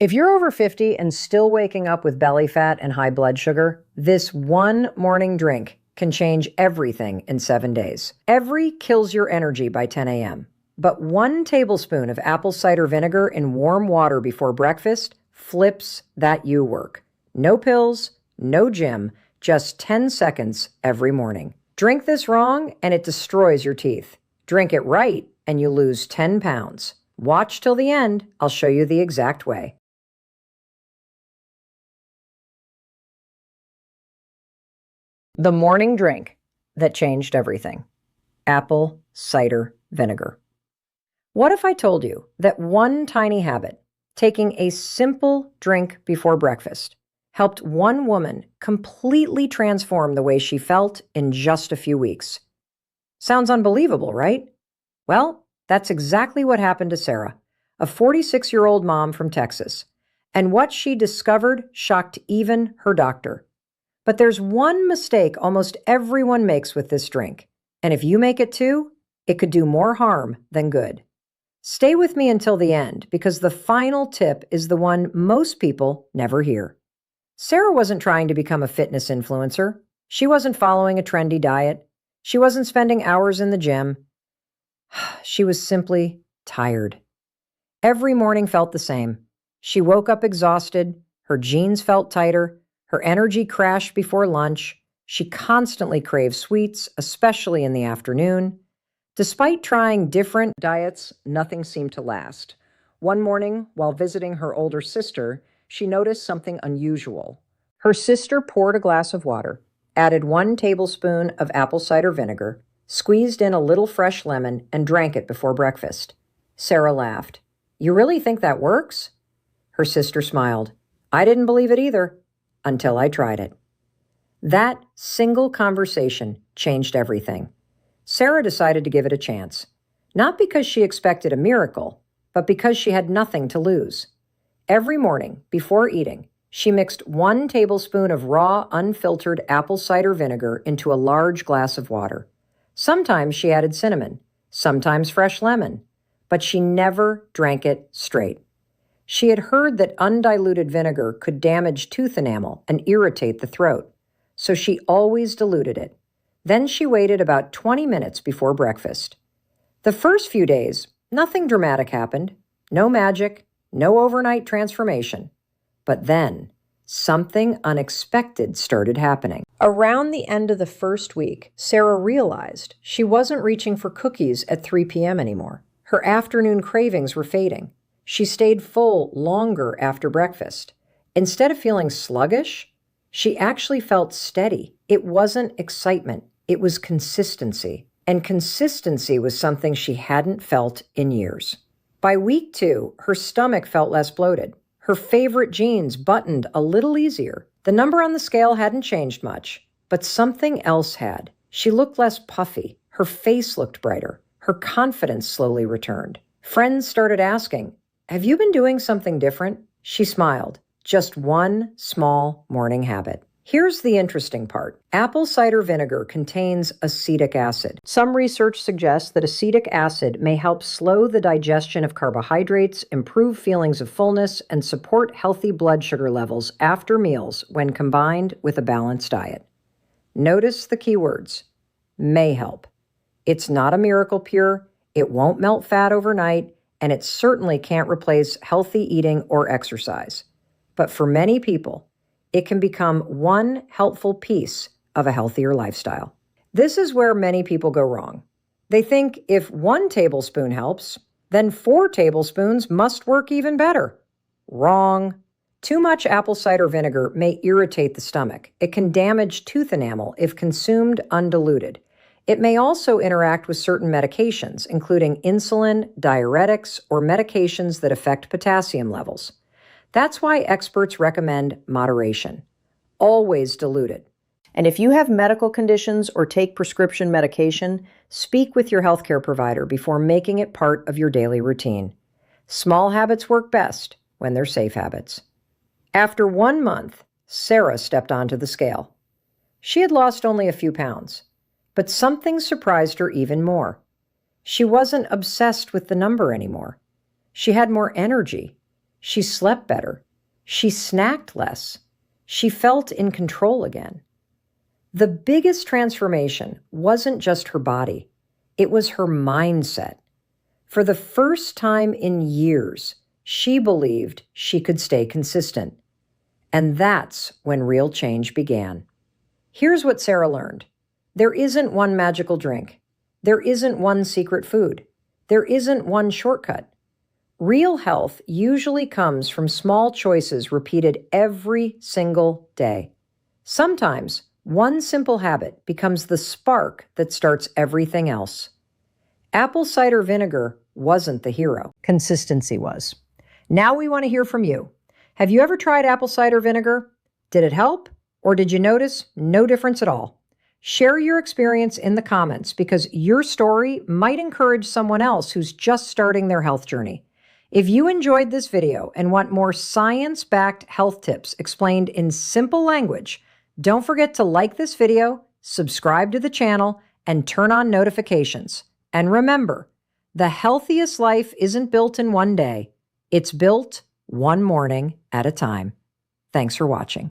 If you're over 50 and still waking up with belly fat and high blood sugar, this one morning drink can change everything in 7 days. Every kills your energy by 10 a.m. But 1 tablespoon of apple cider vinegar in warm water before breakfast flips that you work. No pills, no gym, just 10 seconds every morning. Drink this wrong and it destroys your teeth. Drink it right and you lose 10 pounds. Watch till the end. I'll show you the exact way. The morning drink that changed everything. Apple cider vinegar. What if I told you that one tiny habit, taking a simple drink before breakfast, helped one woman completely transform the way she felt in just a few weeks? Sounds unbelievable, right? Well, that's exactly what happened to Sarah, a 46-year-old mom from Texas. And what she discovered shocked even her doctor. But there's one mistake almost everyone makes with this drink. And if you make it too, it could do more harm than good. Stay with me until the end, because the final tip is the one most people never hear. Sarah wasn't trying to become a fitness influencer. She wasn't following a trendy diet. She wasn't spending hours in the gym. She was simply tired. Every morning felt the same. She woke up exhausted. Her jeans felt tighter. Her energy crashed before lunch. She constantly craved sweets, especially in the afternoon. Despite trying different diets, nothing seemed to last. One morning, while visiting her older sister, she noticed something unusual. Her sister poured a glass of water, added 1 tablespoon of apple cider vinegar, squeezed in a little fresh lemon, and drank it before breakfast. Sarah laughed. "You really think that works?" Her sister smiled. "I didn't believe it either, until I tried it." That single conversation changed everything. Sarah decided to give it a chance, not because she expected a miracle, but because she had nothing to lose. Every morning, before eating, she mixed 1 tablespoon of raw, unfiltered apple cider vinegar into a large glass of water. Sometimes she added cinnamon, sometimes fresh lemon, but she never drank it straight. She had heard that undiluted vinegar could damage tooth enamel and irritate the throat, so she always diluted it. Then she waited about 20 minutes before breakfast. The first few days, nothing dramatic happened. No magic, no overnight transformation. But then, something unexpected started happening. Around the end of the first week, Sarah realized she wasn't reaching for cookies at 3 p.m. anymore. Her afternoon cravings were fading. She stayed full longer after breakfast. Instead of feeling sluggish, she actually felt steady. It wasn't excitement, it was consistency. And consistency was something she hadn't felt in years. By week 2, her stomach felt less bloated. Her favorite jeans buttoned a little easier. The number on the scale hadn't changed much, but something else had. She looked less puffy. Her face looked brighter. Her confidence slowly returned. Friends started asking, "Have you been doing something different?" She smiled. Just one small morning habit. Here's the interesting part. Apple cider vinegar contains acetic acid. Some research suggests that acetic acid may help slow the digestion of carbohydrates, improve feelings of fullness, and support healthy blood sugar levels after meals when combined with a balanced diet. Notice the keywords. May help. It's not a miracle cure, it won't melt fat overnight, and it certainly can't replace healthy eating or exercise. But for many people, it can become one helpful piece of a healthier lifestyle. This is where many people go wrong. They think if 1 tablespoon helps, then 4 tablespoons must work even better. Wrong. Too much apple cider vinegar may irritate the stomach. It can damage tooth enamel if consumed undiluted. It may also interact with certain medications, including insulin, diuretics, or medications that affect potassium levels. That's why experts recommend moderation. Always dilute it. And if you have medical conditions or take prescription medication, speak with your healthcare provider before making it part of your daily routine. Small habits work best when they're safe habits. After 1 month, Sarah stepped onto the scale. She had lost only a few pounds, but something surprised her even more. She wasn't obsessed with the number anymore. She had more energy. She slept better. She snacked less. She felt in control again. The biggest transformation wasn't just her body. It was her mindset. For the first time in years, she believed she could stay consistent. And that's when real change began. Here's what Sarah learned. There isn't one magical drink. There isn't one secret food. There isn't one shortcut. Real health usually comes from small choices repeated every single day. Sometimes one simple habit becomes the spark that starts everything else. Apple cider vinegar wasn't the hero. Consistency was. Now we want to hear from you. Have you ever tried apple cider vinegar? Did it help? Or did you notice no difference at all? Share your experience in the comments because your story might encourage someone else who's just starting their health journey. If you enjoyed this video and want more science-backed health tips explained in simple language, don't forget to like this video, subscribe to the channel, and turn on notifications. And remember, the healthiest life isn't built in one day. It's built one morning at a time. Thanks for watching.